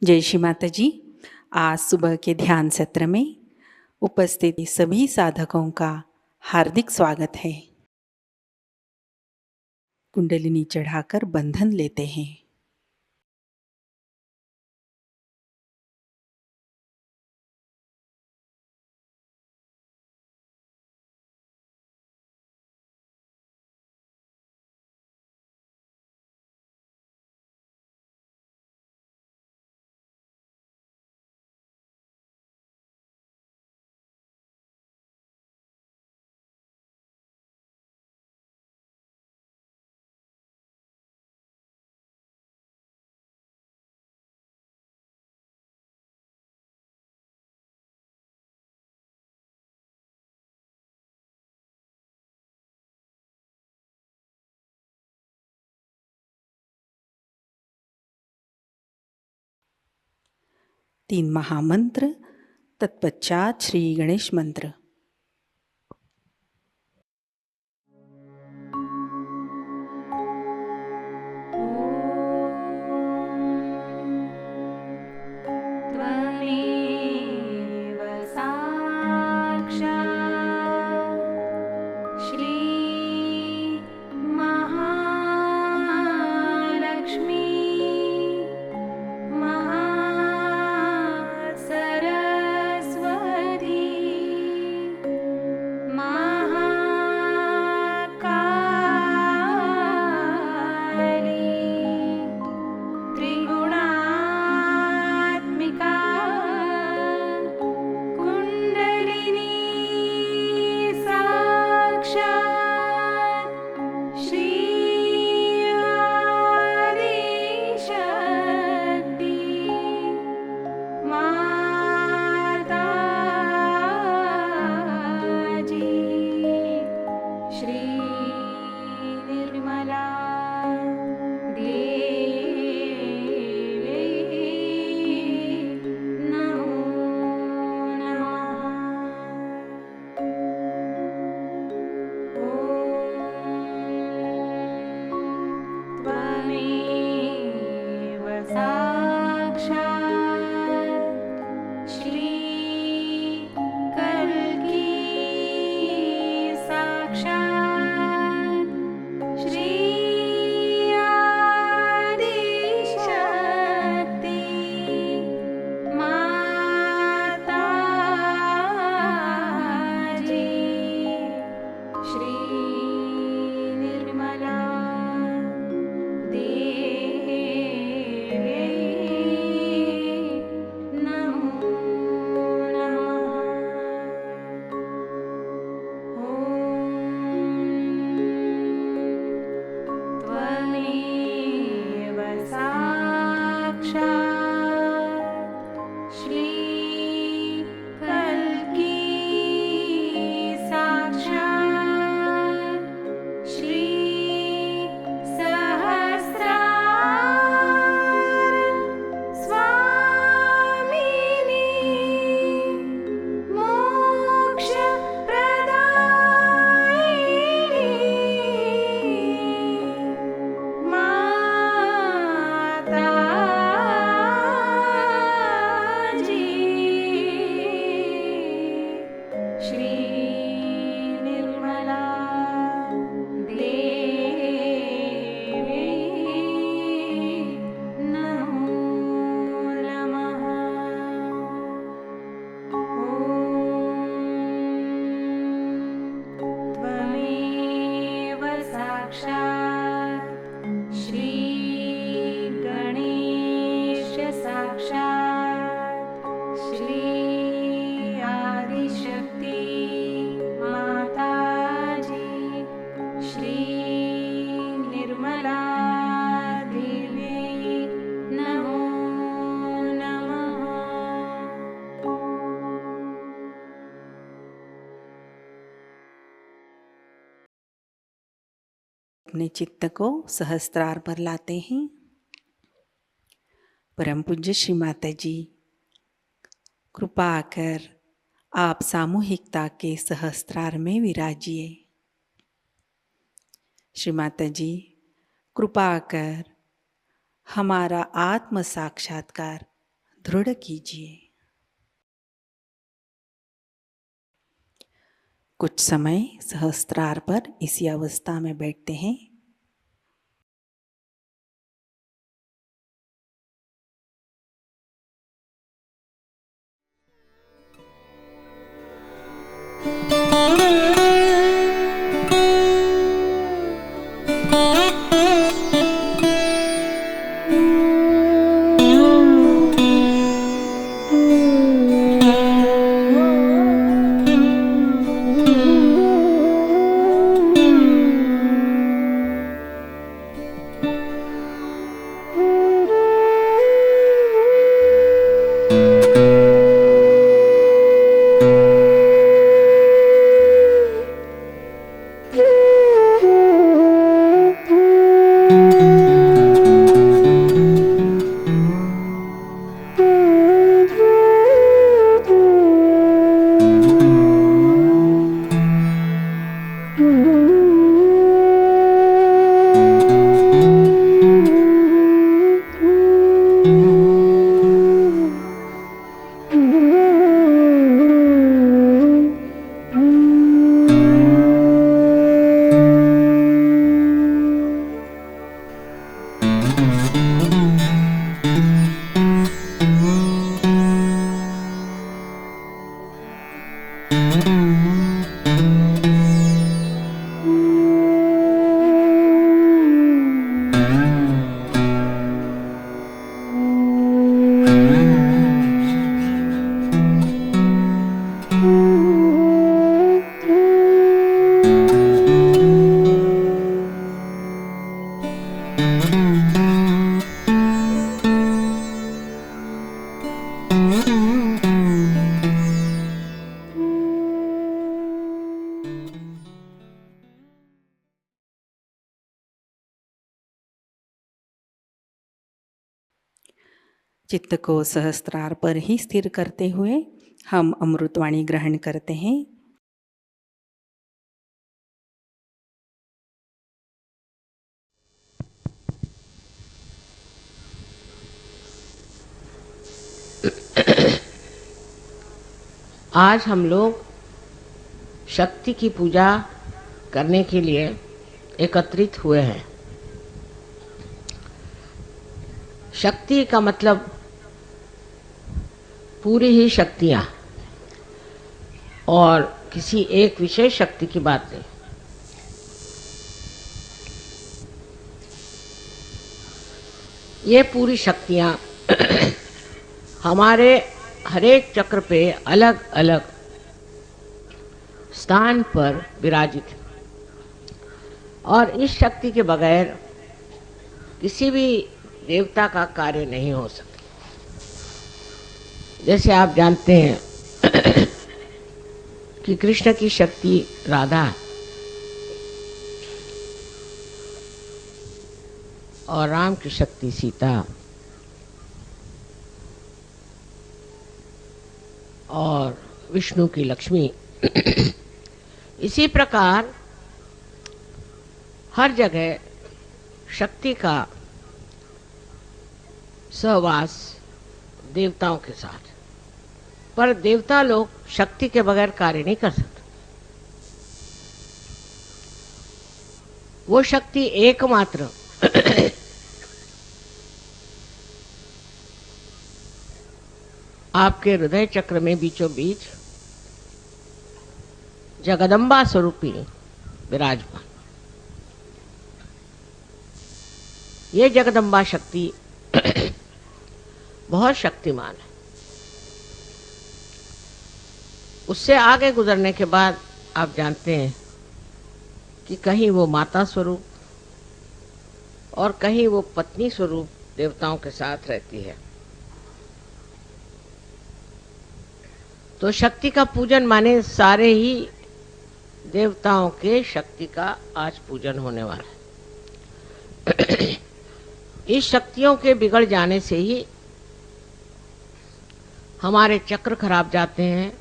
जय श्री माता जी। आज सुबह के ध्यान सत्र में उपस्थित सभी साधकों का हार्दिक स्वागत है। कुंडलिनी चढ़ाकर बंधन लेते हैं। तीन महामंत्र, तत्पश्चात श्री गणेश मंत्र। अपने चित्त को सहस्त्रार पर लाते हैं। परम पूज्य श्री माता जी, कृपा कर आप सामूहिकता के सहस्त्रार में विराजिए। श्री माता जी, कृपा कर हमारा आत्म साक्षात्कार दृढ़ कीजिए। कुछ समय सहस्त्रार पर इसी अवस्था में बैठते हैं। चित्त को सहस्त्रार पर ही स्थिर करते हुए हम अमृतवाणी ग्रहण करते हैं। आज हम लोग शक्ति की पूजा करने के लिए एकत्रित हुए हैं। शक्ति का मतलब पूरी ही शक्तियाँ, और किसी एक विशेष शक्ति की बात नहीं। ये पूरी शक्तियाँ हमारे हरेक चक्र पे अलग अलग स्थान पर विराजित है, और इस शक्ति के बगैर किसी भी देवता का कार्य नहीं हो सकता। जैसे आप जानते हैं कि कृष्ण की शक्ति राधा और राम की शक्ति सीता, और विष्णु की लक्ष्मी। इसी प्रकार हर जगह शक्ति का सहवास देवताओं के साथ, पर देवता लोग शक्ति के बगैर कार्य नहीं कर सकते। वो शक्ति एकमात्र आपके हृदय चक्र में बीचों बीच जगदम्बा स्वरूपी विराजमान। ये जगदम्बा शक्ति बहुत शक्तिमान है। उससे आगे गुजरने के बाद आप जानते हैं कि कहीं वो माता स्वरूप और कहीं वो पत्नी स्वरूप देवताओं के साथ रहती है। तो शक्ति का पूजन माने सारे ही देवताओं के शक्ति का आज पूजन होने वाला है। इस शक्तियों के बिगड़ जाने से ही हमारे चक्र खराब जाते हैं,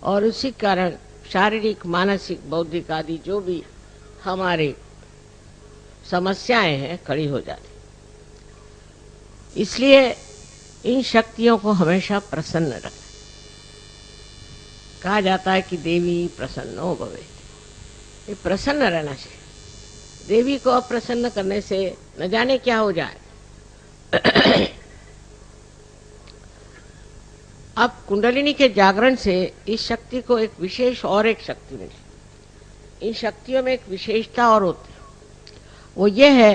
और उसी कारण शारीरिक, मानसिक, बौद्धिक आदि जो भी हमारे समस्याएं हैं खड़ी हो जाती। इसलिए इन शक्तियों को हमेशा प्रसन्न रखना। कहा जाता है कि देवी प्रसन्नो भवेत्, ये प्रसन्न रहना चाहिए। देवी को अप्रसन्न करने से न जाने क्या हो जाए। अब कुंडलिनी के जागरण से इस शक्ति को एक विशेष और एक शक्ति मिली। इन शक्तियों में एक विशेषता और होती है, वो ये है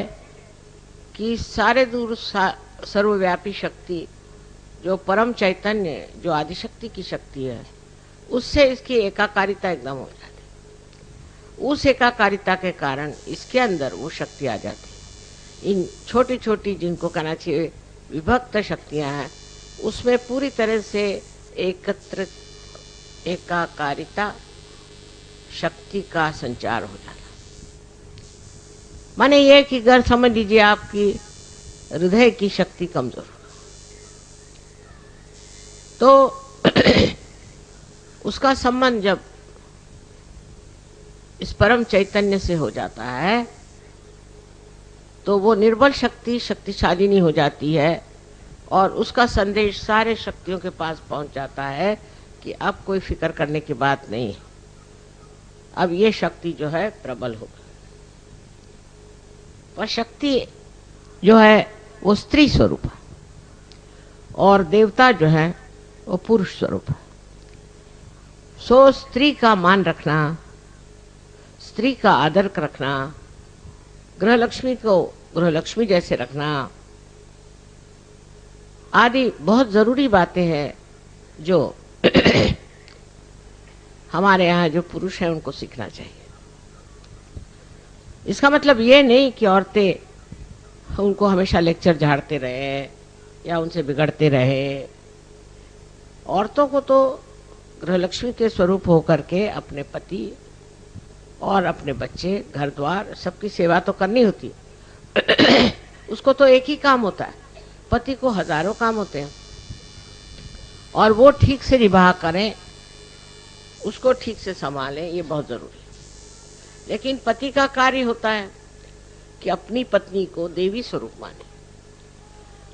कि सारे दूर सर्वव्यापी शक्ति जो परम चैतन्य, जो आदिशक्ति की शक्ति है, उससे इसकी एकाकारिता एकदम हो जाती है। उस एकाकारिता के कारण इसके अंदर वो शक्ति आ जाती है। इन छोटी छोटी, जिनको कहना चाहिए विभक्त शक्तियां हैं, उसमें पूरी तरह से एकत्र एकाकारिता शक्ति का संचार हो जाता। माने ये कि अगर समझ लीजिए आपकी हृदय की शक्ति कमजोर हो तो उसका संबंध जब इस परम चैतन्य से हो जाता है तो वो निर्बल शक्ति शक्तिशाली नहीं हो जाती है और उसका संदेश सारे शक्तियों के पास पहुंच जाता है कि अब कोई फिक्र करने की बात नहीं है, अब ये शक्ति जो है प्रबल हो गई। पर शक्ति जो है वो स्त्री स्वरूप है और देवता जो है वो पुरुष स्वरूप है। सो स्त्री का मान रखना, स्त्री का आदर रखना, गृह लक्ष्मी को गृह लक्ष्मी जैसे रखना आदि बहुत जरूरी बातें हैं जो हमारे यहाँ जो पुरुष हैं उनको सीखना चाहिए। इसका मतलब ये नहीं कि औरतें उनको हमेशा लेक्चर झाड़ते रहे या उनसे बिगड़ते रहे। औरतों को तो गृहलक्ष्मी के स्वरूप होकर के अपने पति और अपने बच्चे, घर द्वार, सबकी सेवा तो करनी होती है। उसको तो एक ही काम होता है, पति को हजारों काम होते हैं और वो ठीक से निभा करें, उसको ठीक से संभालें, ये बहुत जरूरी है। लेकिन पति का कार्य होता है कि अपनी पत्नी को देवी स्वरूप माने,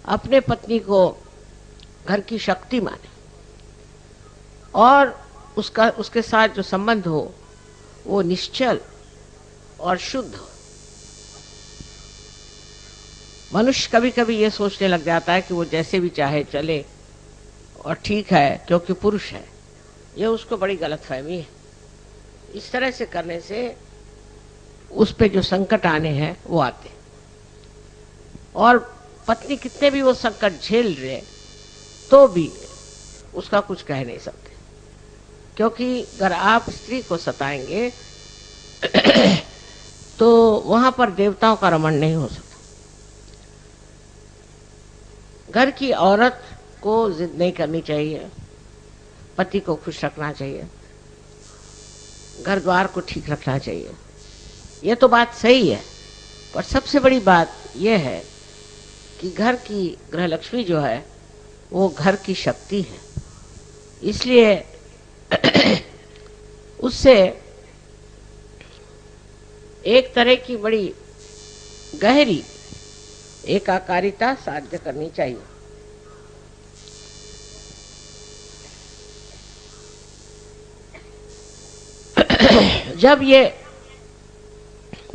अपने पत्नी को घर की शक्ति माने और उसके साथ जो संबंध हो वो निश्चल और शुद्ध हो। मनुष्य कभी कभी ये सोचने लग जाता है कि वो जैसे भी चाहे चले और ठीक है क्योंकि पुरुष है, ये उसको बड़ी गलतफहमी है। इस तरह से करने से उस पे जो संकट आने हैं वो आते, और पत्नी कितने भी वो संकट झेल रहे तो भी उसका कुछ कह नहीं सकते, क्योंकि अगर आप स्त्री को सताएंगे तो वहां पर देवताओं का रमण नहीं हो सकता। घर की औरत को जिद नहीं करनी चाहिए, पति को खुश रखना चाहिए, घर द्वार को ठीक रखना चाहिए, ये तो बात सही है। पर सबसे बड़ी बात यह है कि घर की गृहलक्ष्मी जो है वो घर की शक्ति है, इसलिए उससे एक तरह की बड़ी गहरी एकाकारिता साध्य करनी चाहिए। जब ये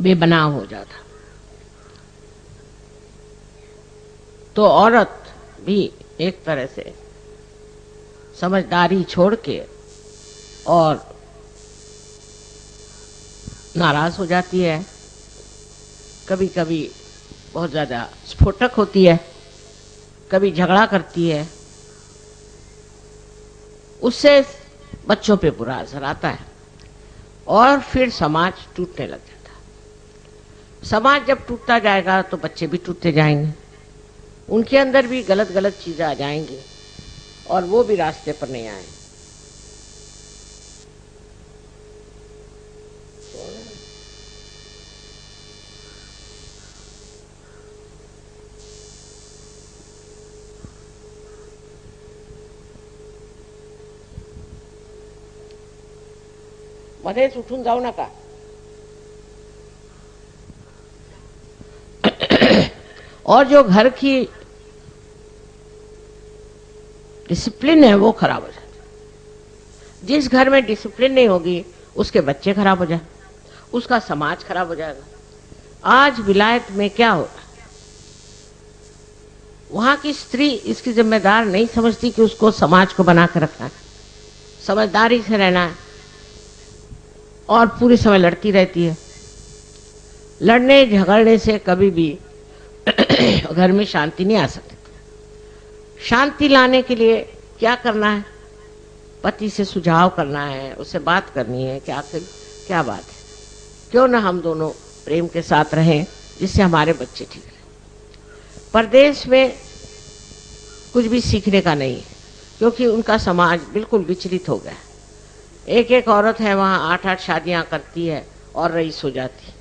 बेबनाव हो जाता तो औरत भी एक तरह से समझदारी छोड़ के और नाराज हो जाती है, कभी कभी बहुत ज्यादा स्फोटक होती है, कभी झगड़ा करती है, उससे बच्चों पे बुरा असर आता है और फिर समाज टूटने लग जाता है। समाज जब टूटता जाएगा तो बच्चे भी टूटते जाएंगे, उनके अंदर भी गलत गलत चीजें आ जाएंगी और वो भी रास्ते पर नहीं आए। मध्येच उठून जाऊ नका। और जो घर की डिसिप्लिन है वो खराब हो जाता है। जिस घर में डिसिप्लिन नहीं होगी उसके बच्चे खराब हो जाए, उसका समाज खराब हो जाएगा। आज विलायत में क्या हो रहा है, वहां की स्त्री इसकी जिम्मेदार नहीं समझती कि उसको समाज को बना कर रखना है, समझदारी से रहना है, और पूरी समय लड़ती रहती है। लड़ने झगड़ने से कभी भी घर में शांति नहीं आ सकती। शांति लाने के लिए क्या करना है, पति से सुझाव करना है, उससे बात करनी है कि आखिर क्या बात है, क्यों ना हम दोनों प्रेम के साथ रहें जिससे हमारे बच्चे ठीक रहें। परदेश में कुछ भी सीखने का नहीं है, क्योंकि उनका समाज बिल्कुल विचलित हो गया है। एक एक औरत है वहाँ 8-8 शादियां करती है और रईस हो जाती है,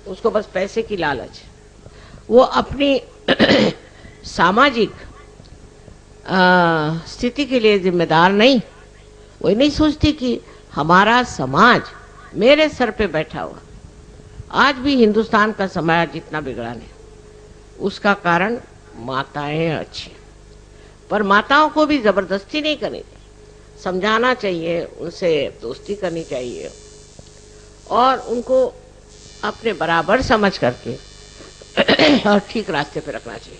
उसको बस पैसे की लालच है। वो अपनी सामाजिक स्थिति के लिए जिम्मेदार नहीं, वो नहीं सोचती कि हमारा समाज मेरे सर पे बैठा हुआ। आज भी हिंदुस्तान का समाज जितना बिगड़ा नहीं, उसका कारण माताएं अच्छी, पर माताओं को भी जबरदस्ती नहीं करनी चाहिए, समझाना चाहिए, उनसे दोस्ती करनी चाहिए और उनको अपने बराबर समझ करके और ठीक रास्ते पे रखना चाहिए।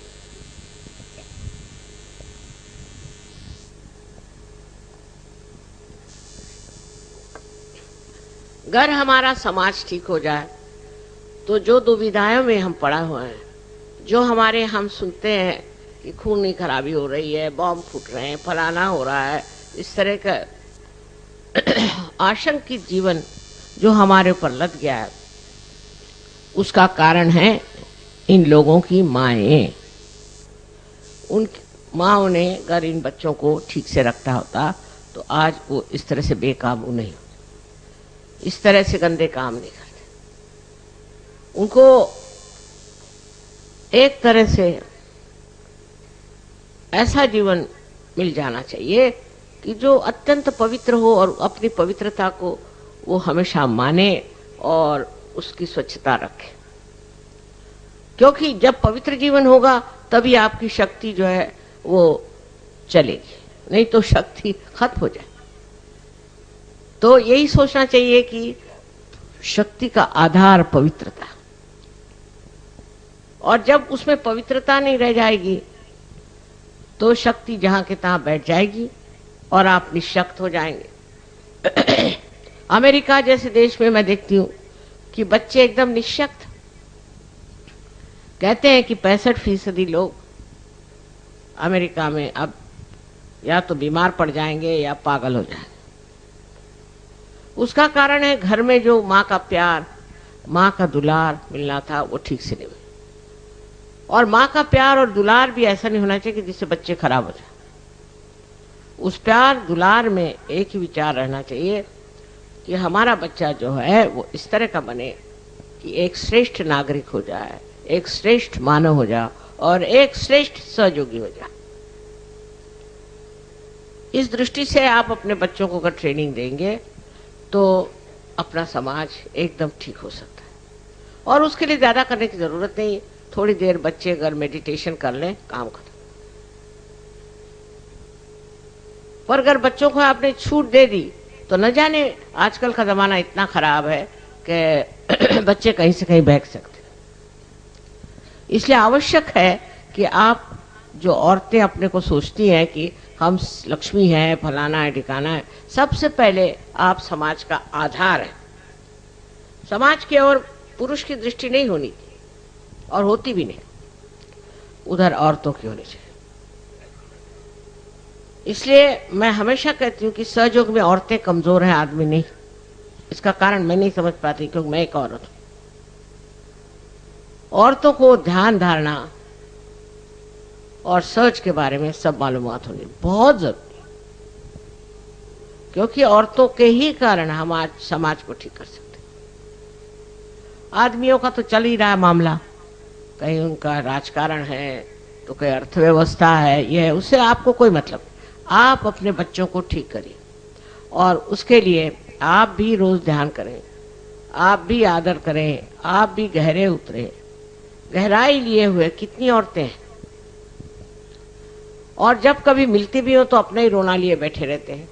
अगर हमारा समाज ठीक हो जाए तो जो दुविधाओं में हम पड़ा हुए हैं, जो हमारे हम सुनते हैं कि खून की खराबी हो रही है, बॉम्ब फूट रहे हैं, फलाना हो रहा है, इस तरह का आशंकित जीवन जो हमारे ऊपर लद गया है, उसका कारण है इन लोगों की माएँ। उन माँओं ने अगर इन बच्चों को ठीक से रखता होता तो आज वो इस तरह से बेकाबू नहीं होते, इस तरह से गंदे काम नहीं करते। उनको एक तरह से ऐसा जीवन मिल जाना चाहिए कि जो अत्यंत पवित्र हो और अपनी पवित्रता को वो हमेशा माने और उसकी स्वच्छता रखे, क्योंकि जब पवित्र जीवन होगा तभी आपकी शक्ति जो है वो चलेगी, नहीं तो शक्ति खत्म हो जाए। तो यही सोचना चाहिए कि शक्ति का आधार पवित्रता, और जब उसमें पवित्रता नहीं रह जाएगी तो शक्ति जहां के तहां बैठ जाएगी और आप निशक्त हो जाएंगे। अमेरिका जैसे देश में मैं देखती हूँ कि बच्चे एकदम निशक्त, कहते हैं कि 65% लोग अमेरिका में अब या तो बीमार पड़ जाएंगे या पागल हो जाएंगे। उसका कारण है घर में जो माँ का प्यार, माँ का दुलार मिलना था वो ठीक से नहीं मिला, और माँ का प्यार और दुलार भी ऐसा नहीं होना चाहिए कि जिससे बच्चे खराब हो जाए। उस प्यार दुलार में एक ही विचार रहना चाहिए कि हमारा बच्चा जो है वो इस तरह का बने कि एक श्रेष्ठ नागरिक हो जाए, एक श्रेष्ठ मानव हो जाए और एक श्रेष्ठ सहयोगी हो जाए। इस दृष्टि से आप अपने बच्चों को अगर ट्रेनिंग देंगे तो अपना समाज एकदम ठीक हो सकता है, और उसके लिए ज्यादा करने की जरूरत नहीं। थोड़ी देर बच्चे अगर मेडिटेशन कर लें, काम खत्म। पर अगर बच्चों को आपने छूट दे दी तो न जाने, आजकल का जमाना इतना खराब है कि बच्चे कहीं से कहीं भाग सकते। इसलिए आवश्यक है कि आप, जो औरतें अपने को सोचती हैं कि हम लक्ष्मी हैं, फलाना है, ठिकाना है, सबसे पहले आप समाज का आधार है। समाज की ओर पुरुष की दृष्टि नहीं होनी और होती भी नहीं, उधर औरतों की होनी चाहिए। इसलिए मैं हमेशा कहती हूँ कि सहयोग में औरतें कमजोर हैं, आदमी नहीं। इसका कारण मैं नहीं समझ पाती क्योंकि मैं एक औरत हूं। औरतों को ध्यान धारणा और सर्च के बारे में सब मालूमात होनी बहुत जरूरी है, क्योंकि औरतों के ही कारण हम आज समाज को ठीक कर सकते हैं। आदमियों का तो चल ही रहा है मामला, कहीं उनका राजकारण है तो कहीं अर्थव्यवस्था है, ये है, उससे आपको कोई मतलब। आप अपने बच्चों को ठीक करिए और उसके लिए आप भी रोज ध्यान करें, आप भी आदर करें, आप भी गहरे उतरे। गहराई लिए हुए कितनी औरतें हैं, और जब कभी मिलती भी हो तो अपना ही रोना लिए बैठे रहते हैं।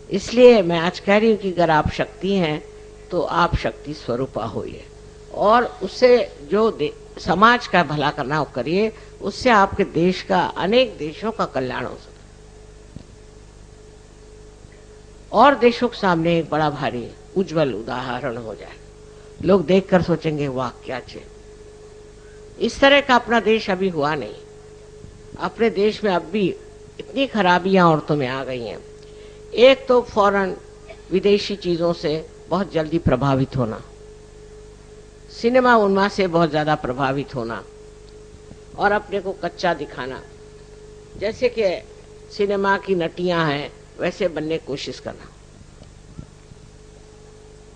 इसलिए मैं आज कह रही हूँ कि अगर आप शक्ति हैं तो आप शक्ति स्वरूपा होइए और उससे जो समाज का भला करना हो करिए, उससे आपके देश का, अनेक देशों का कल्याण हो सकता और देशों के सामने एक बड़ा भारी उज्जवल उदाहरण हो जाए। लोग देखकर सोचेंगे वाह क्या चाहिए। इस तरह का अपना देश अभी हुआ नहीं। अपने देश में अब भी इतनी खराबियां औरतों में आ गई हैं। एक तो फौरन विदेशी चीजों से बहुत जल्दी प्रभावित होना, सिनेमा उन्माद से बहुत ज्यादा प्रभावित होना और अपने को कच्चा दिखाना, जैसे कि सिनेमा की नटियां हैं वैसे बनने की कोशिश करना।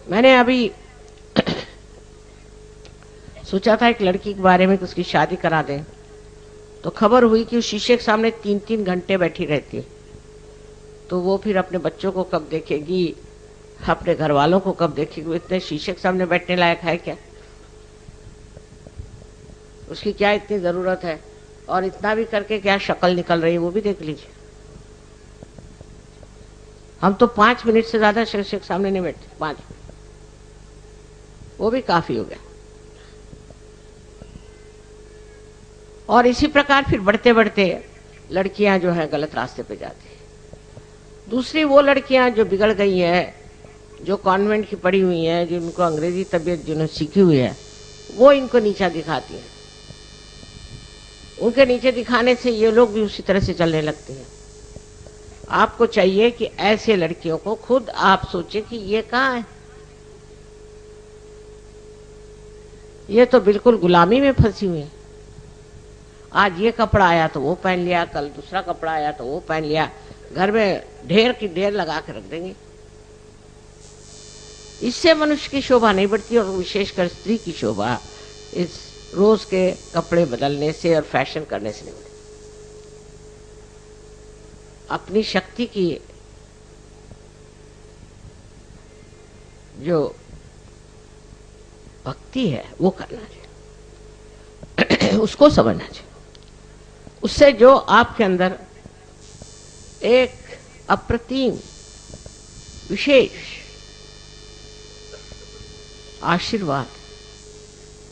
मैंने अभी सोचा था एक लड़की के बारे में कि उसकी शादी करा दें, तो खबर हुई कि उस शीशे के सामने 3-3 घंटे बैठी रहती है। तो वो फिर अपने बच्चों को कब देखेगी, अपने घर वालों को कब देखेगी? वो इतने शीशे के सामने बैठने लायक है क्या? उसकी क्या इतनी जरूरत है? और इतना भी करके क्या शक्ल निकल रही है वो भी देख लीजिए। हम तो 5 मिनट से ज्यादा शीशे के सामने नहीं बैठते, 5 मिनट, वो भी काफी हो गया। और इसी प्रकार फिर बढ़ते बढ़ते लड़कियां जो है गलत रास्ते पे जाती है। दूसरी वो लड़कियां जो बिगड़ गई हैं, जो कॉन्वेंट की पढ़ी हुई हैं, जिनको अंग्रेजी तबीयत जिन्होंने सीखी हुई है, वो इनको नीचा दिखाती हैं। उनके नीचे दिखाने से ये लोग भी उसी तरह से चलने लगते हैं। आपको चाहिए कि ऐसे लड़कियों को खुद आप सोचें कि ये कहाँ है, ये तो बिल्कुल गुलामी में फंसी हुई है। आज ये कपड़ा आया तो वो पहन लिया, कल दूसरा कपड़ा आया तो वो पहन लिया, घर में ढेर की ढेर लगा के रख देंगे। इससे मनुष्य की शोभा नहीं बढ़ती, और विशेषकर स्त्री की शोभा इस रोज के कपड़े बदलने से और फैशन करने से नहीं बढ़ती। अपनी शक्ति की जो भक्ति है वो करना चाहिए, उसको समझना चाहिए। उससे जो आपके अंदर एक अप्रतिम विशेष आशीर्वाद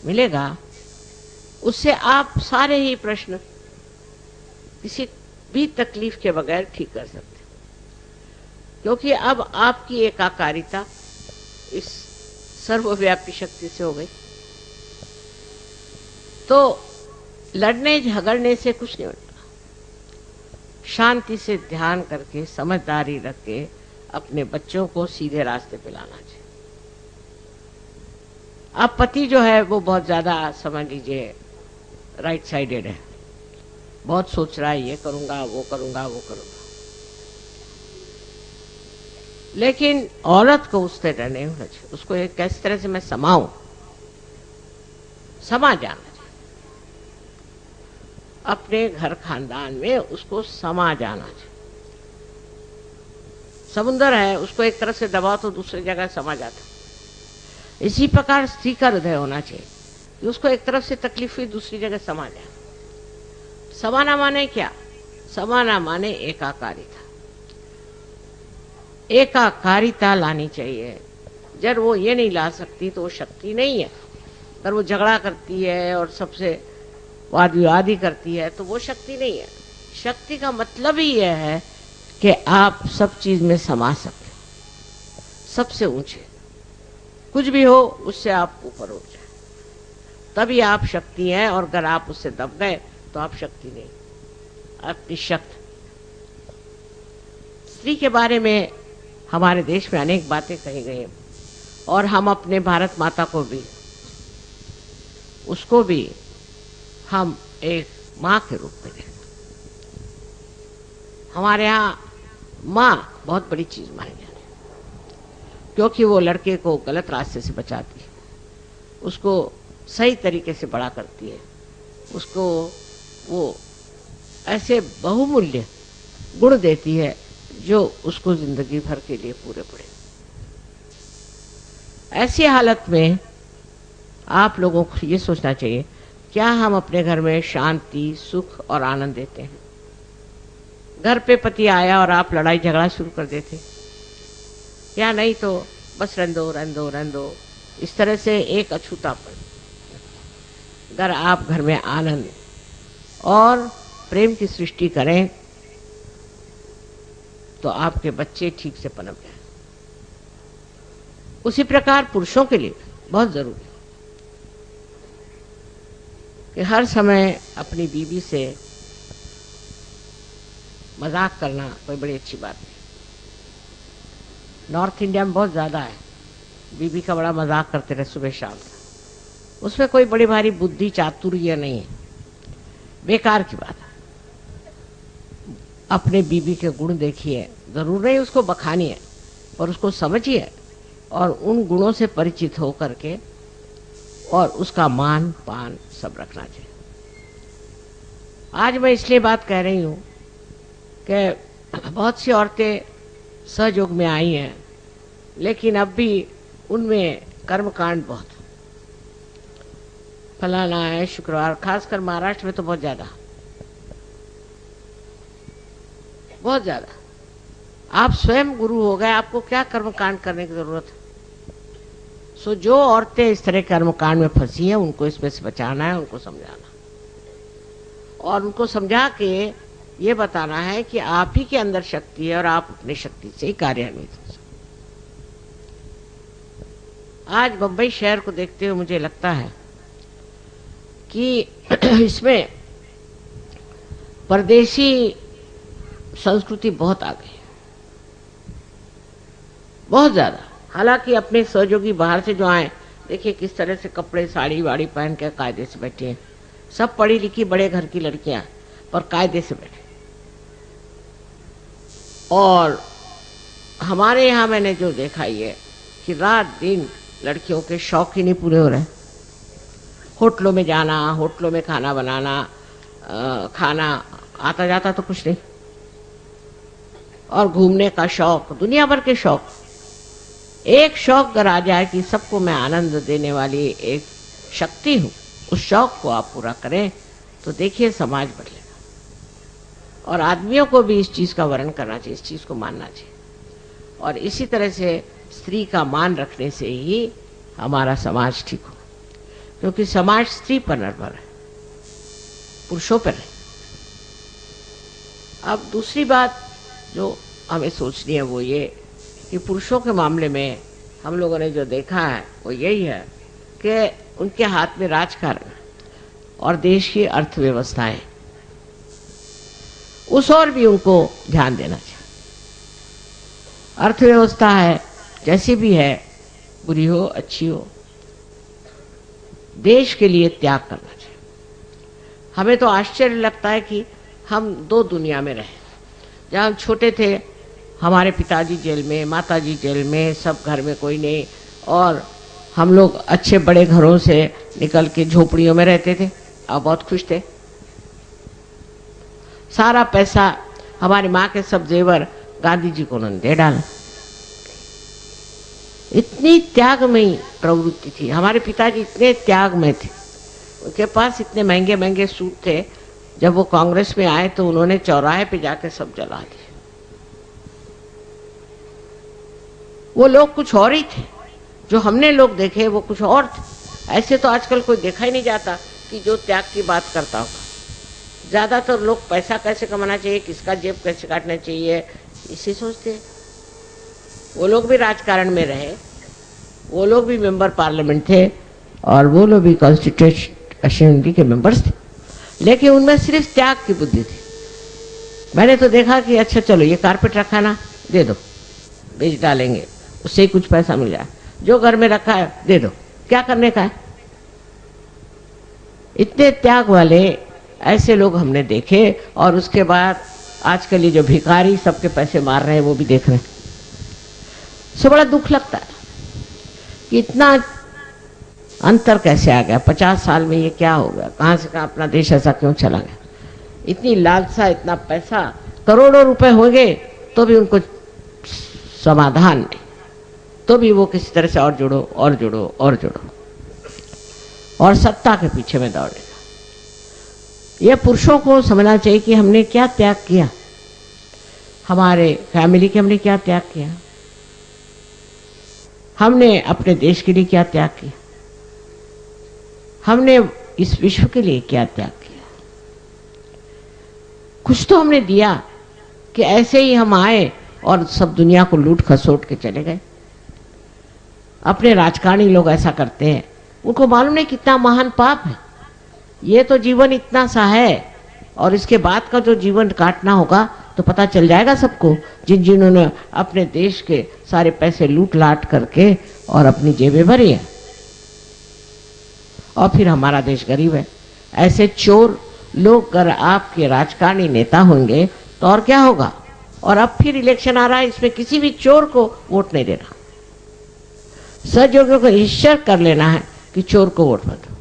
मिलेगा, उससे आप सारे ही प्रश्न किसी भी तकलीफ के बगैर ठीक कर सकते हैं। क्योंकि अब आपकी एकाकारिता इस सर्वव्यापी शक्ति से हो गई, तो लड़ने झगड़ने से कुछ नहीं होता। शांति से ध्यान करके, समझदारी रख के अपने बच्चों को सीधे रास्ते पे लाना चाहिए। अब पति जो है वो बहुत ज्यादा, समझ लीजिए, राइट साइडेड है, बहुत सोच रहा है ये करूंगा वो करूंगा वो करूंगा, लेकिन औरत को उस तरह नहीं होना चाहिए। उसको एक किस तरह से मैं समा जाना चाहिए, अपने घर खानदान में उसको समा जाना चाहिए। समुंदर है, उसको एक तरफ से दबाओ तो दूसरी जगह समा जाता। इसी प्रकार स्त्री का हृदय होना चाहिए कि उसको एक तरफ से तकलीफ हुई, दूसरी जगह समा जाए। समाना माने क्या? समाना माने एकाकारिता। एकाकारिता लानी चाहिए। जब वो ये नहीं ला सकती तो वो शक्ति नहीं है। अगर वो झगड़ा करती है और सबसे वाद विवाद ही करती है तो वो शक्ति नहीं है। शक्ति का मतलब ही यह है कि आप सब चीज में समा सके, सबसे ऊंचे कुछ भी हो उससे आप ऊपर उठ जाए, तभी आप शक्ति हैं। और अगर आप उससे दब गए तो आप शक्ति नहीं, आप निशक्त। स्त्री के बारे में हमारे देश में अनेक बातें कही गई हैं, और हम अपने भारत माता को भी, उसको भी हम एक माँ के रूप में देखते। हमारे यहाँ माँ बहुत बड़ी चीज मानी जाती है, क्योंकि वो लड़के को गलत रास्ते से बचाती है, उसको सही तरीके से बड़ा करती है, उसको वो ऐसे बहुमूल्य गुण देती है जो उसको जिंदगी भर के लिए पूरे पड़े। ऐसी हालत में आप लोगों को ये सोचना चाहिए क्या हम अपने घर में शांति, सुख और आनंद देते हैं? घर पे पति आया और आप लड़ाई झगड़ा शुरू कर देते, या नहीं तो बस रंदो रंदो रंदो, इस तरह से एक अछूतापन। अगर आप घर में आनंद और प्रेम की सृष्टि करें तो आपके बच्चे ठीक से पनप जाए। उसी प्रकार पुरुषों के लिए बहुत जरूरी है कि हर समय अपनी बीवी से मजाक करना कोई बड़ी अच्छी बात नहीं। नॉर्थ इंडिया में बहुत ज़्यादा है, बीवी का बड़ा मजाक करते रहे सुबह शाम। उसमें कोई बड़ी भारी बुद्धि चातुर्य नहीं है, बेकार की बात है। अपने बीवी के गुण देखिए, जरूर नहीं उसको बखानिए, पर उसको समझिए और उन गुणों से परिचित हो करके और उसका मान पान सब रखना चाहिए। आज मैं इसलिए बात कह रही हूँ कि बहुत सी औरतें सहयोग में आई हैं, लेकिन अब भी उनमें कर्मकांड बहुत, फलाना है शुक्रवार, खासकर महाराष्ट्र में तो बहुत ज्यादा। आप स्वयं गुरु हो गए, आपको क्या कर्मकांड करने की जरूरत है? सो जो औरतें इस तरह कर्मकांड में फंसी हैं उनको इसमें से बचाना है, उनको समझाना और उनको समझा के ये बताना है कि आप ही के अंदर शक्ति है और आप अपनी शक्ति से ही कार्यान्वित हो सकते। आज बंबई शहर को देखते हुए मुझे लगता है कि इसमें परदेशी संस्कृति बहुत आ गई, बहुत ज्यादा। हालांकि अपने सहयोगी बाहर से जो आए, देखिए किस तरह से कपड़े साड़ी वाड़ी पहन के कायदे से बैठे हैं। सब पढ़ी लिखी बड़े घर की लड़कियां, पर कायदे से बैठे। और हमारे यहाँ मैंने जो देखा ये कि रात दिन लड़कियों के शौक ही नहीं पूरे हो रहे। होटलों में जाना, होटलों में खाना बनाना, खाना आता जाता तो कुछ नहीं, और घूमने का शौक, दुनिया भर के शौक। एक शौक अगर आ जाए कि सबको मैं आनंद देने वाली एक शक्ति हूँ, उस शौक को आप पूरा करें तो देखिए समाज बदलेगा। और आदमियों को भी इस चीज़ का वर्णन करना चाहिए, इस चीज़ को मानना चाहिए। और इसी तरह से स्त्री का मान रखने से ही हमारा समाज ठीक हो, क्योंकि समाज स्त्री पर निर्भर है, पुरुषों पर नहीं। अब दूसरी बात जो हमें सोचनी है वो ये कि पुरुषों के मामले में हम लोगों ने जो देखा है वो यही है कि उनके हाथ में राजकारण और देश की अर्थव्यवस्थाएं, उस ओर भी उनको ध्यान देना चाहिए। अर्थव्यवस्था है जैसी भी है, बुरी हो अच्छी हो, देश के लिए त्याग करना चाहिए। हमें तो आश्चर्य लगता है कि हम दो दुनिया में रहे। जब हम छोटे थे हमारे पिताजी जेल में, माताजी जेल में, सब घर में कोई नहीं, और हम लोग अच्छे बड़े घरों से निकल के झोपड़ियों में रहते थे और बहुत खुश थे। सारा पैसा, हमारी माँ के सब जेवर गांधी जी को उन्होंने दे डाला। इतनी त्यागमयी प्रवृत्ति थी। हमारे पिताजी इतने त्यागमय थे, उनके पास इतने महंगे महंगे सूट थे। जब वो कांग्रेस में आए तो उन्होंने चौराहे पे जाकर सब जला दिए। वो लोग कुछ और ही थे, जो हमने लोग देखे वो कुछ और थे। ऐसे तो आजकल कोई देखा ही नहीं जाता कि जो त्याग की बात करता होगा। ज़्यादातर लोग पैसा कैसे कमाना चाहिए, किसका जेब कैसे काटना चाहिए, इसे सोचते हैं। वो लोग भी राजकारण में रहे, वो लोग भी मेंबर पार्लियामेंट थे और वो लोग भी कॉन्स्टिट्यूशन असेंबली के मेंबर्स थे, लेकिन उनमें सिर्फ त्याग की बुद्धि थी। मैंने तो देखा कि अच्छा चलो ये कारपेट रखा ना, दे दो, बेच डालेंगे, उससे ही कुछ पैसा मिल जाए। जो घर में रखा है दे दो, क्या करने का है। इतने त्याग वाले ऐसे लोग हमने देखे। और उसके बाद आजकल ये जो भिखारी सबके पैसे मार रहे हैं वो भी देख रहे हैं। सो बड़ा दुख लगता है कि इतना अंतर कैसे आ गया। 50 साल में ये क्या हो गया, कहाँ से कहाँ अपना देश ऐसा क्यों चला गया। इतनी लालसा, इतना पैसा, करोड़ों रुपए हो गए तो भी उनको समाधान नहीं, तो भी वो किसी तरह से और जुड़ो और जुड़ो और जुड़ो, और सत्ता के पीछे में दौड़ेगा। यह पुरुषों को समझना चाहिए कि हमने क्या त्याग किया, हमारे फैमिली के हमने क्या त्याग किया, हमने अपने देश के लिए क्या त्याग किया, हमने इस विश्व के लिए क्या त्याग किया। कुछ तो हमने दिया कि ऐसे ही हम आए और सब दुनिया को लूट खसोट के चले गए। अपने राजकारणी लोग ऐसा करते हैं, उनको मालूम नहीं कितना महान पाप है। ये तो जीवन इतना सा है और इसके बाद का जो जीवन काटना होगा तो पता चल जाएगा सबको, जिन्होंने अपने देश के सारे पैसे लूट लाट करके और अपनी जेबें भरी है और फिर हमारा देश गरीब है। ऐसे चोर लोग अगर आपके राजकारणी नेता होंगे तो और क्या होगा। और अब फिर इलेक्शन आ रहा है, इसमें किसी भी चोर को वोट नहीं देना। सजोगियों को निश्चय कर लेना है कि चोर को वोट मत दो,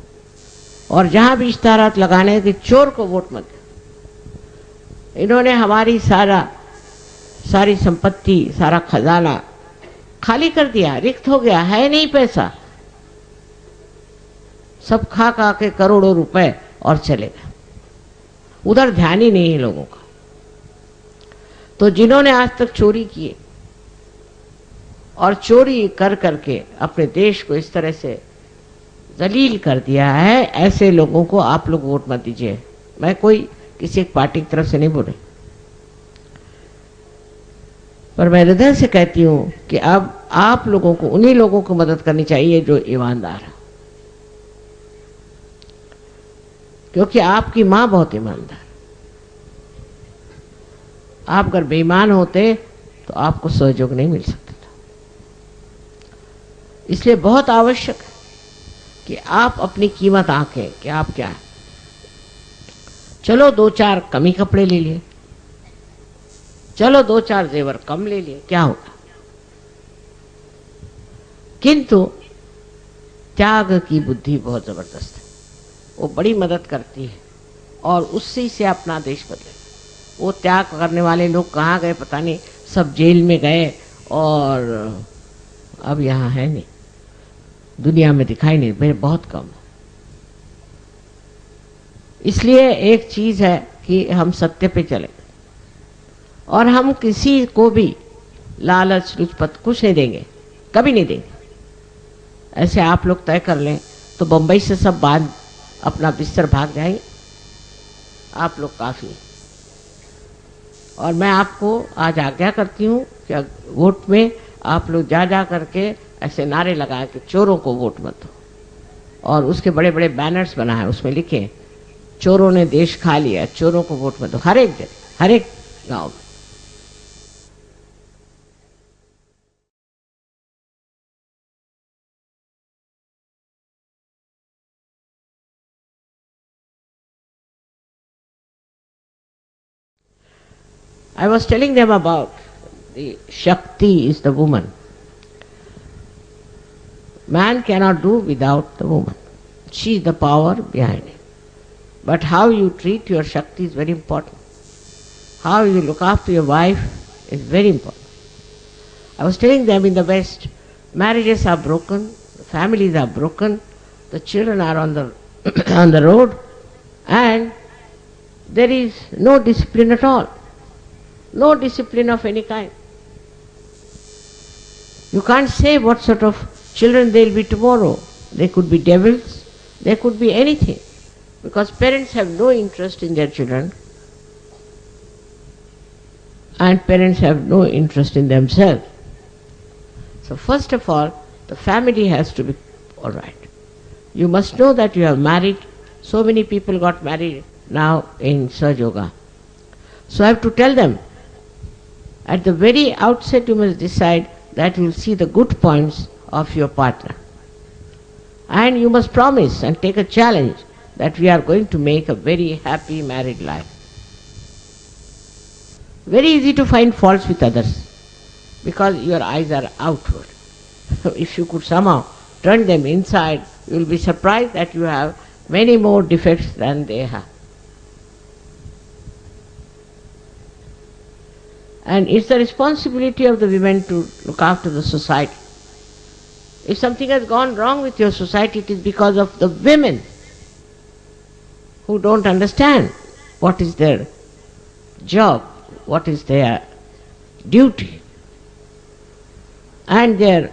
और जहां भी इश्ताहारात लगाने हैं कि चोर को वोट मत दो। इन्होंने हमारी सारी संपत्ति, सारा खजाना खाली कर दिया, रिक्त हो गया, है नहीं पैसा, सब खा खा के करोड़ों रुपए और चले गए। उधर ध्यान ही नहीं है लोगों का। तो जिन्होंने आज तक चोरी किए और चोरी कर करके अपने देश को इस तरह से जलील कर दिया है, ऐसे लोगों को आप लोग वोट मत दीजिए। मैं कोई किसी एक पार्टी की तरफ से नहीं बोल रही, पर मैं हृदय से कहती हूं कि अब आप लोगों को उन्हीं लोगों को मदद करनी चाहिए जो ईमानदार है, क्योंकि आपकी मां बहुत ईमानदार। आप अगर बेईमान होते तो आपको सहयोग नहीं मिल सकता था। इसलिए बहुत आवश्यक है कि आप अपनी कीमत आंकें कि आप क्या है। चलो 2-4 कमी कपड़े ले लिए, चलो 2-4 जेवर कम ले लिए, क्या होगा। किंतु त्याग की बुद्धि बहुत जबरदस्त है, वो बड़ी मदद करती है और उससे से अपना देश बदलेगा। वो त्याग करने वाले लोग कहाँ गए पता नहीं, सब जेल में गए और अब यहाँ है नहीं, दुनिया में दिखाई नहीं, मेरे बहुत कम। इसलिए एक चीज है कि हम सत्य पे चले और हम किसी को भी लालच लुचपत कुछ नहीं देंगे, कभी नहीं देंगे। ऐसे आप लोग तय कर लें तो बंबई से सब बांध अपना बिस्तर भाग जाएंगे, आप लोग काफी। और मैं आपको आज आज्ञा करती हूँ कि वोट में आप लोग जा जा करके ऐसे नारे लगाए कि चोरों को वोट मत दो, और उसके बड़े बड़े बैनर्स बनाए, उसमें लिखे चोरों ने देश खा लिया, चोरों को वोट मत दो, हर एक जगह, हर एक गांव में। I was telling them about the Shakti is the woman. Man cannot do without the woman. She is the power behind it. But how you treat your Shakti is very important. How you look after your wife is very important. I was telling them in the West, marriages are broken, families are broken, the children are on the on the road, and there is no discipline at all. No discipline of any kind. You can't say what sort of children they'll be tomorrow. They could be devils, they could be anything, because parents have no interest in their children and parents have no interest in themselves. So first of all, the family has to be all right. You must know that you have married. So many people got married now in Sahaja Yoga. So I have to tell them, at the very outset you must decide that you will see the good points of your partner. And you must promise and take a challenge that we are going to make a very happy married life. Very easy to find faults with others because your eyes are outward. If you could somehow turn them inside, you will be surprised that you have many more defects than they have. And it's the responsibility of the women to look after the society. If something has gone wrong with your society, it is because of the women. who don't understand what is their job, what is their duty, and their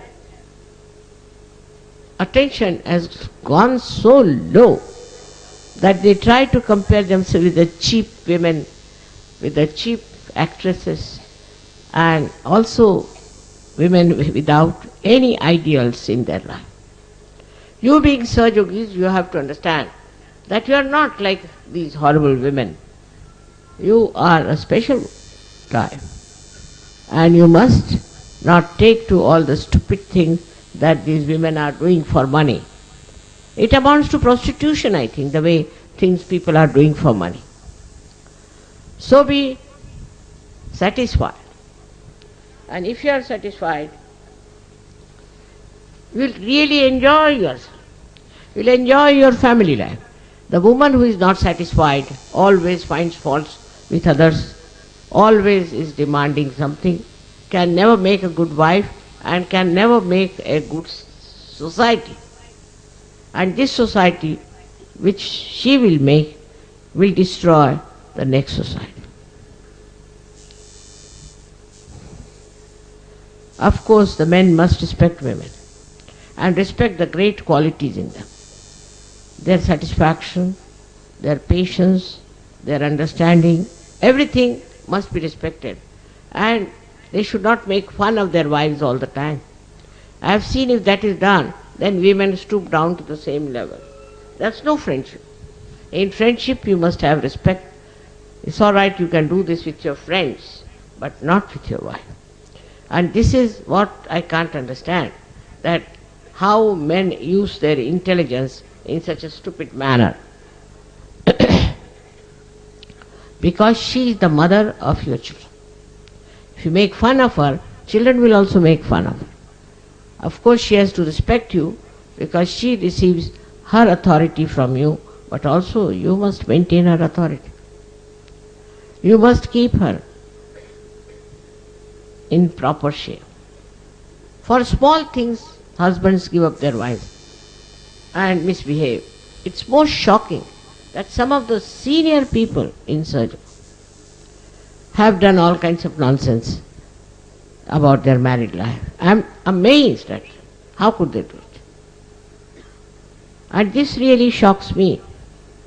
attention has gone so low that they try to compare themselves with the cheap women, with the cheap actresses, and also women without any ideals in their life. You being Sahajogis, you have to understand that you are not like these horrible women. You are a special type, and you must not take to all the stupid things that these women are doing for money. It amounts to prostitution, I think, the way things people are doing for money. So be satisfied. And if you are satisfied, you will really enjoy yourself. You will enjoy your family life. The woman who is not satisfied always finds faults with others, always is demanding something, can never make a good wife, and can never make a good society. And this society which she will make will destroy the next society. Of course, the men must respect women and respect the great qualities in them. Their satisfaction, their patience, their understanding, everything must be respected. And they should not make fun of their wives all the time. I have seen if that is done, then women stoop down to the same level. That's no friendship. In friendship you must have respect. It's all right, you can do this with your friends, but not with your wife. And this is what I can't understand, that how men use their intelligence in such a stupid manner. Because she is the mother of your children. If you make fun of her, children will also make fun of her. Of course she has to respect you because she receives her authority from you, but also you must maintain her authority. You must keep her in proper shape. For small things, husbands give up their wives and misbehave. It's most shocking that some of the senior people in surgery have done all kinds of nonsense about their married life. I'm amazed at how could they do it. And this really shocks me.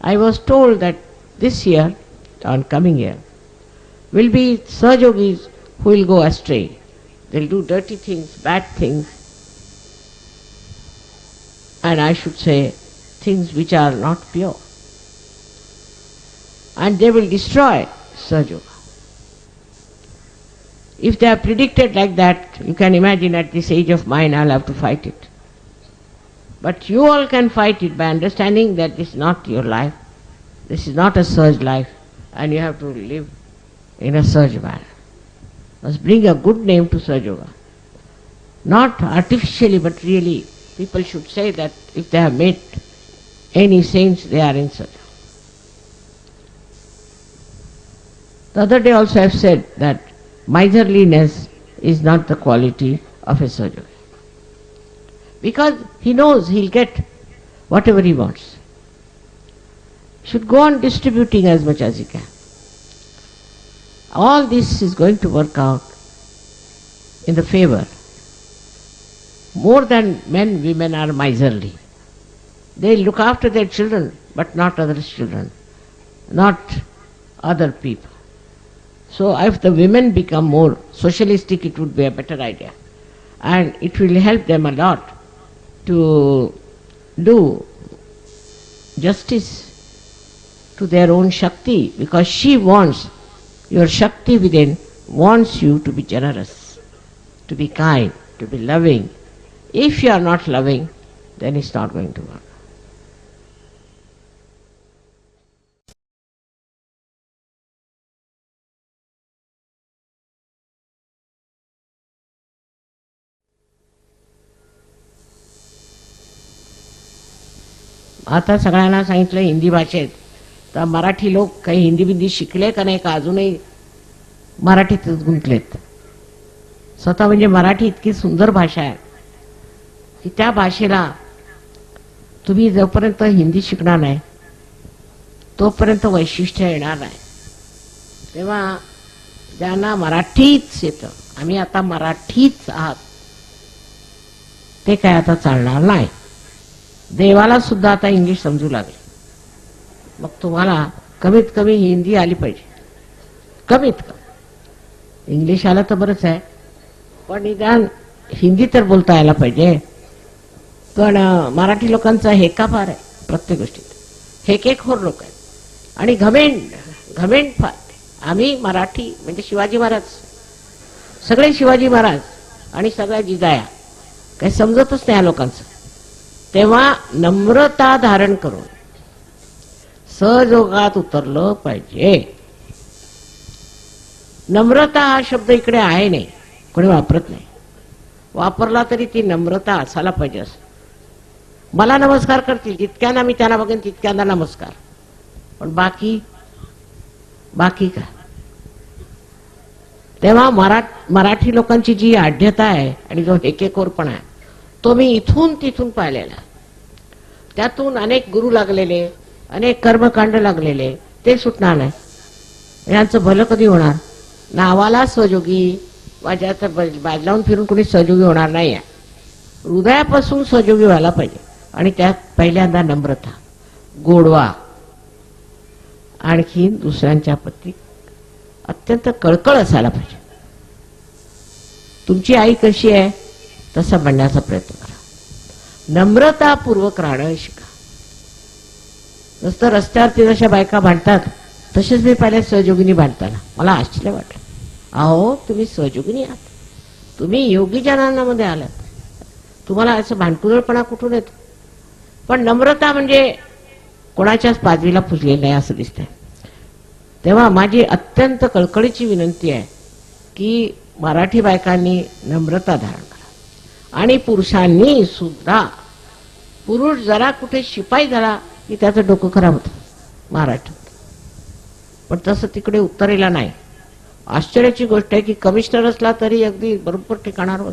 I was told that this year, on coming year, will be Sahajogis who will go astray. They'll do dirty things, bad things, and I should say things which are not pure. And they will destroy Sahaja. If they are predicted like that, you can imagine at this age of mine I'll have to fight it. But you all can fight it by understanding that this is not your life. This is not a Sahaj life, and you have to live in a Sahaj manner. Must bring a good name to Sahaja Yoga. Not artificially, but really. People should say that if they have met any saints, they are in Sahaja. The other day also I have said that miserliness is not the quality of a Sahaja. Because he knows he'll get whatever he wants. He should go on distributing as much as he can. All this is going to work out in the favor. More than men, women are miserly. They look after their children, but not others' children, not other people. So if the women become more socialistic, it would be a better idea. And it will help them a lot to do justice to their own Shakti, because she wants, your Shakti within wants you to be generous, to be kind, to be loving. If you are not loving, then it's not going to work. आता सगळ्यांना सांगितलं हिंदी भाषेत, तर मराठी लोक काही हिंदी बिंदी शिकले का नाही का अजूनही मराठीतच गुंतलेत. स्वतः म्हणजे मराठी इतकी सुंदर भाषा आहे की त्या भाषेला तुम्ही जोपर्यंत हिंदी शिकणार नाही तोपर्यंत वैशिष्ट्य येणार नाही. तेव्हा ज्यांना मराठीच येतं, आम्ही आता मराठीच आहात, ते काय आता चालणार नाही. देवाला सुद्धा आता इंग्लिश समजू लागले. मग तुम्हाला कमीत कमी हिंदी आली पाहिजे, कमीत कमी. इंग्लिश आलं तर बरंच आहे, पण निदान हिंदी तर बोलता यायला पाहिजे. पण मराठी लोकांचा हेका फार आहे प्रत्येक गोष्टीत. हेकेखोर लोक आहेत आणि घमेंड फार. आम्ही मराठी म्हणजे शिवाजी महाराज, सगळे शिवाजी महाराज आणि सगळ्या जिजाया, काही समजतच नाही या लोकांचं. तेव्हा नम्रता धारण करून सहजोगात उतरलं पाहिजे. नम्रता हा शब्द इकडे आहे नाही, कोणी वापरत नाही. वापरला तरी ती नम्रता असायला पाहिजे. असं मला नमस्कार करतील जितक्यांदा मी त्यांना बघेन तितक्यांदा नमस्कार, पण बाकी का. तेव्हा मराठी लोकांची जी आढ्यता आहे आणि जो हेकेखोरपणा आहे तो मी इथून तिथून पाहिलेला. त्यातून अनेक गुरु लागलेले, अनेक कर्मकांड लागलेले, ते सुटणार नाही. यांचं भलं कधी होणार. नावाला सहयोगी, माझ्या बाज लावून फिरून कोणी सहयोगी होणार नाही. हृदयापासून सहयोगी व्हायला पाहिजे. आणि त्यात पहिल्यांदा नम्रता, गोडवा, आणखी दुसऱ्यांच्या प्रती अत्यंत कळकळ असायला पाहिजे. तुमची आई कशी आहे तसं बनण्याचा प्रयत्न करा. नम्रतापूर्वक राहणं शिका. नुसतं रस्त्यावरती जशा बायका भांडतात तसेच मी पाहिल्या सहयोगिनी भांडताना मला आश्चर्य वाटलं. अहो, तुम्ही सहयोगिनी आहात, तुम्ही योगी जनांमध्ये आलात, तुम्हाला असं भांडकुदळपणा कुठून येतो. पण नम्रता म्हणजे कोणाच्याच पादवीला पुजलेलं नाही असं दिसतंय. तेव्हा माझी अत्यंत कळकळीची विनंती आहे की मराठी बायकांनी नम्रता धारण करा. आणि पुरुषांनी सुद्धा. पुरुष जरा कुठे शिपाई झाला की त्याचं डोकं खराब होतं महाराष्ट्रात, पण तसं तिकडे उत्तरेला नाही. आश्चर्याची गोष्ट आहे की कमिशनर असला तरी अगदी बरोबर ठिकाणावर.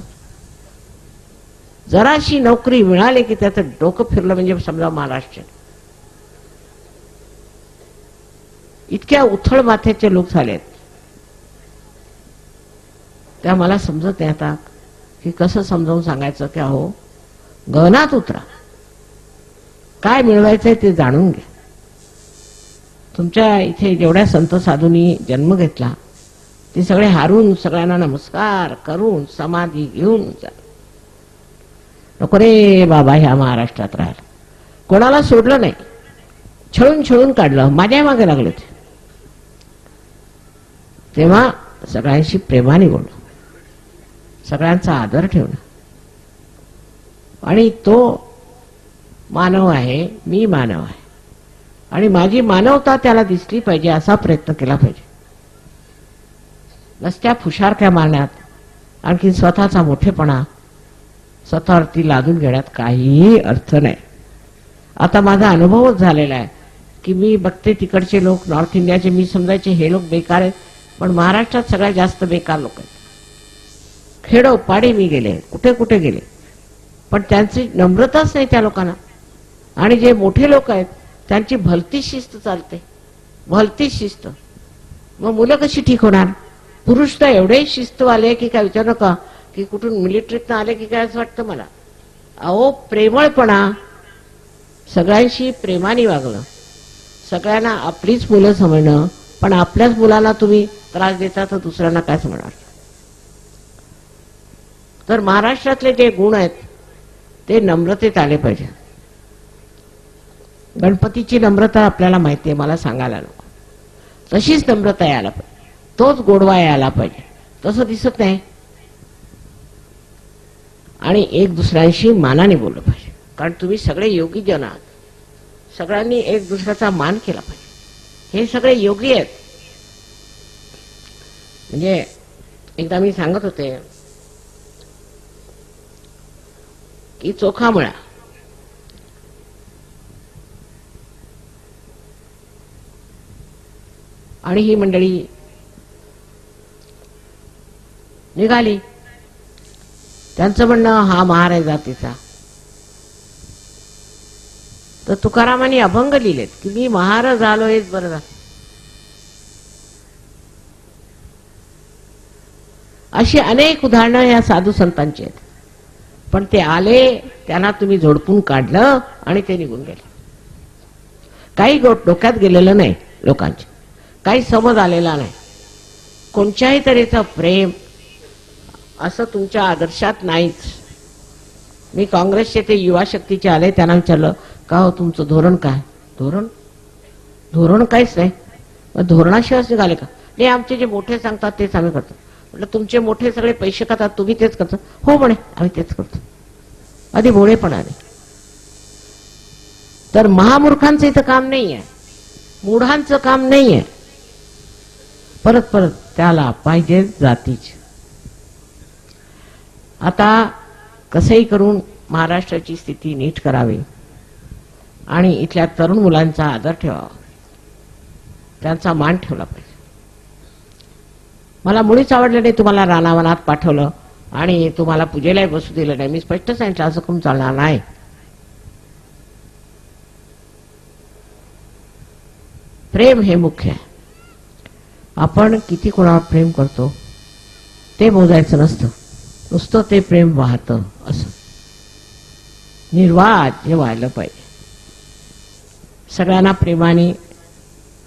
जराशी नोकरी मिळाली की त्याचं डोकं फिरलं म्हणजे समजा महाराष्ट्र. इतक्या उथळ माथ्याचे लोक झालेत. त्या मला समजत नाही आता की कसं समजावून सांगायचं की अहो, गहनात उतरा, काय मिळवायचंय ते जाणून घ्या. तुमच्या इथे जेवढ्या संत साधूंनी जन्म घेतला ते सगळे हारून सगळ्यांना नमस्कार करून समाधी घेऊन जा. नको रे बाबा ह्या महाराष्ट्रात राहायला. कोणाला सोडलं नाही, छळून काढलं, माझ्या मागे लागले ते. तेव्हा सगळ्यांशी प्रेमाने बोलणं, सगळ्यांचा आदर ठेवणं. आणि तो मानव आहे, मी मानव आहे, आणि माझी मानवता त्याला दिसली पाहिजे असा प्रयत्न केला पाहिजे. नसत्या फुशारक्या मारण्यात, आणखी स्वतःचा मोठेपणा स्वतःवरती लादून घेण्यात काहीही अर्थ नाही. आता माझा अनुभवच झालेला आहे की मी बघते तिकडचे लोक, नॉर्थ इंडियाचे, मी समजायचे हे लोक बेकार आहेत, पण महाराष्ट्रात सगळ्यात जास्त बेकार लोक आहेत. खेडोपाडी मी गेले, कुठे गेले, पण त्यांची नम्रताच नाही त्या लोकांना. आणि जे मोठे लोक आहेत त्यांची भलती शिस्त चालते, भलती शिस्त. मग मुलं कशी ठीक होणार. पुरुष तर एवढे शिस्तवाले की काय विचारू नका, की कुठून मिलिटरीतनं आले की काय असं वाटतं मला. अहो, प्रेमळपणा, सगळ्यांशी प्रेमाने वागणं, सगळ्यांना आपलीच मुलं समजणं. पण आपल्याच मुलाला तुम्ही त्रास देता तर दुसऱ्यांना काय समजणार. तर महाराष्ट्रातले जे गुण आहेत ते नम्रतेत आले पाहिजे. गणपतीची नम्रता आपल्याला माहिती आहे, मला सांगायला नको. तशीच नम्रता यायला पाहिजे, तोच गोडवा यायला पाहिजे. तसं दिसत नाही. आणि एक दुसऱ्यांशी मानाने बोललं पाहिजे, कारण तुम्ही सगळे योगी जन आहात. सगळ्यांनी एक दुसऱ्याचा मान केला पाहिजे. हे सगळे योगी आहेत. म्हणजे एकदा मी सांगत होते की चोखा मळा, आणि ही मंडळी निघाली. त्यांचं म्हणणं हा महार आहे जातीचा. तर तुकारामांनी अभंग लिहिलेत की मी महार झालो हेच बरं झालं. अशी अनेक उदाहरणं या साधू संतांची आहेत. पण ते आले, त्यांना तुम्ही झोडपून काढलं आणि ते निघून गेले. काही डोक्यात गेलेलं नाही लोकांच्या, काही समज आलेला नाही, कोणत्याही तऱ्हेचं प्रेम असं तुमच्या आदर्शात नाहीच. मी काँग्रेसचे ते युवा शक्तीचे आले, त्यांना विचारलं का हो तुमचं धोरण काय? धोरण काहीच नाही. मग धोरणाशिवाय निघाले का? नाही, आमचे जे मोठे सांगतात तेच आम्ही करतो. म्हटलं तुमचे मोठे सगळे पैसे खातात, तुम्ही तेच करता? हो म्हणे, आम्ही तेच करतो. आधी भोळेपणाने. तर महामूर्खांचं इथं काम नाही आहे, मूढांचं काम नाही आहे. परत परत त्याला पाहिजे जातीच. आता कसंही करून महाराष्ट्राची स्थिती नीट करावी आणि इथल्या तरुण मुलांचा आदर ठेवावा, त्यांचा मान ठेवला पाहिजे. मला मुळीच आवडलं नाही तुम्हाला रानावनात पाठवलं आणि तुम्हाला पूजेलाही बसू दिलं नाही. मी स्पष्ट सांगितलं असं करून चालणार नाही. प्रेम हे मुख्य आहे. आपण किती कोणावर प्रेम करतो ते मोजायचं नसतं, नुसतं ते प्रेम वाहतं असं निर्वाद हे व्हायला पाहिजे. सगळ्यांना प्रेमाने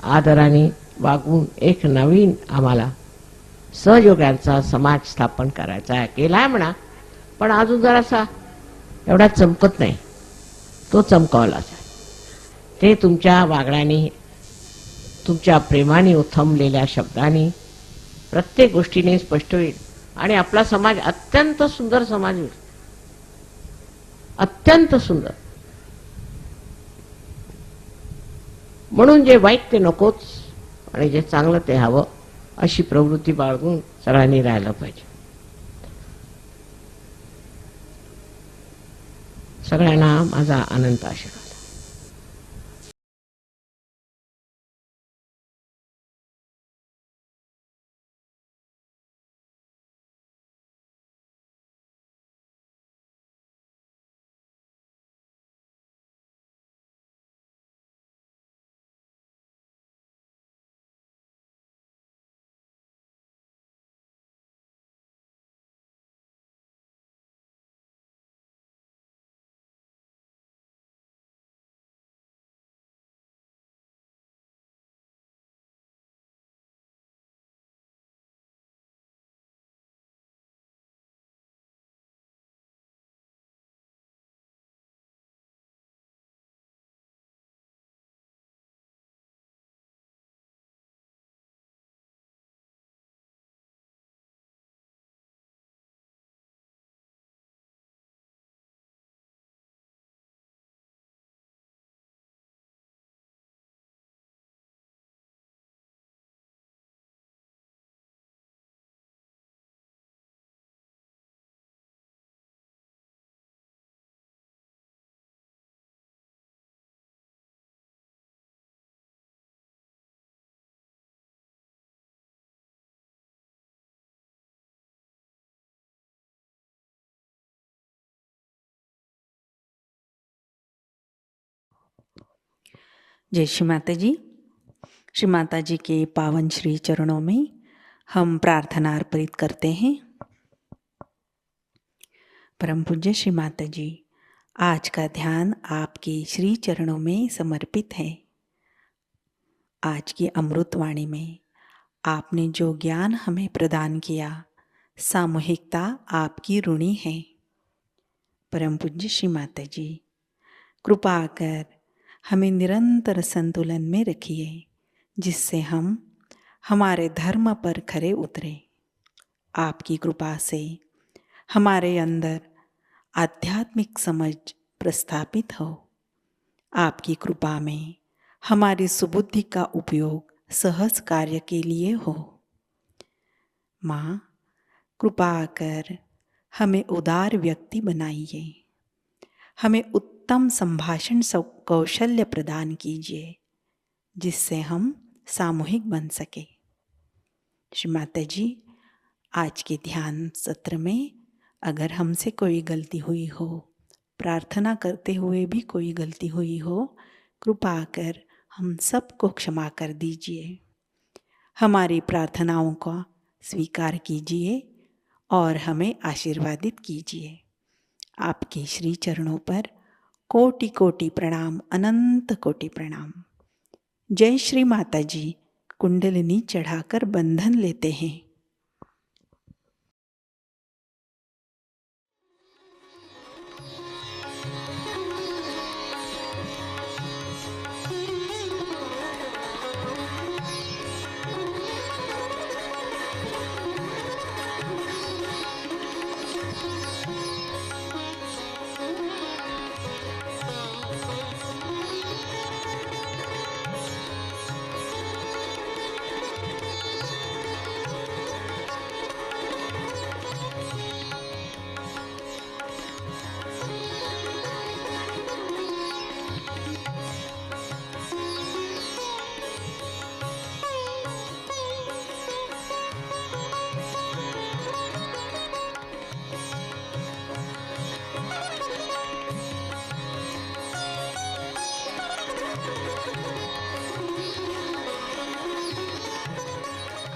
आदराने वागून एक नवीन आम्हाला सहयोगांचा समाज स्थापन करायचा आहे. केलाय म्हणा, पण अजून जरासा एवढा चमकत नाही, तो चमकावलाच आहे. ते तुमच्या वागण्याने, तुमच्या प्रेमाने उथमलेल्या शब्दांनी प्रत्येक गोष्टीने स्पष्ट होईल आणि आपला समाज अत्यंत सुंदर समाज होईल, अत्यंत सुंदर. म्हणून जे वाईट ते नकोच आणि जे चांगलं ते हवं, अशी प्रवृत्ती बाळगून सगळ्यांनी राहायला पाहिजे. सगळ्यांना माझा अनंत आशीर्वाद. जय श्री माता जी. श्री माता जी के पावन श्री चरणों में हम प्रार्थना अर्पित करते हैं. परम पूज्य श्री माता जी, आज का ध्यान आपके श्री चरणों में समर्पित है. आज की अमृतवाणी में आपने जो ज्ञान हमें प्रदान किया, सामूहिकता आपकी ऋणी है. परम पूज्य श्री माता जी, कृपा कर हमें निरंतर संतुलन में रखिए, जिससे हम हमारे धर्म पर खरे उतरे. आपकी कृपा से हमारे अंदर आध्यात्मिक समझ प्रस्थापित हो. आपकी कृपा में हमारी सुबुद्धि का उपयोग सहज कार्य के लिए हो. माँ, कृपा कर हमें उदार व्यक्ति बनाइए. हमें उत्तम संभाषण कौशल्य प्रदान कीजिए, जिससे हम सामूहिक बन सके. श्री माता जी, आज के ध्यान सत्र में अगर हमसे कोई गलती हुई हो प्रार्थना करते हुए भी कोई गलती हुई हो, कृपा कर हम सबको क्षमा कर दीजिए। हमारी प्रार्थनाओं का स्वीकार कीजिए और हमें आशीर्वादित कीजिए। आपके श्री चरणों पर कोटि कोटि प्रणाम, अनंत कोटि प्रणाम। जय श्री माता जी। कुंडलिनी चढ़ाकर बंधन लेते हैं।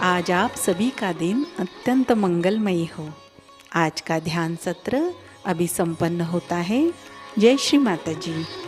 आज आप सभी का दिन अत्यंत मंगलमयी हो। आज का ध्यान सत्र अभी संपन्न होता है। जय श्री माता जी।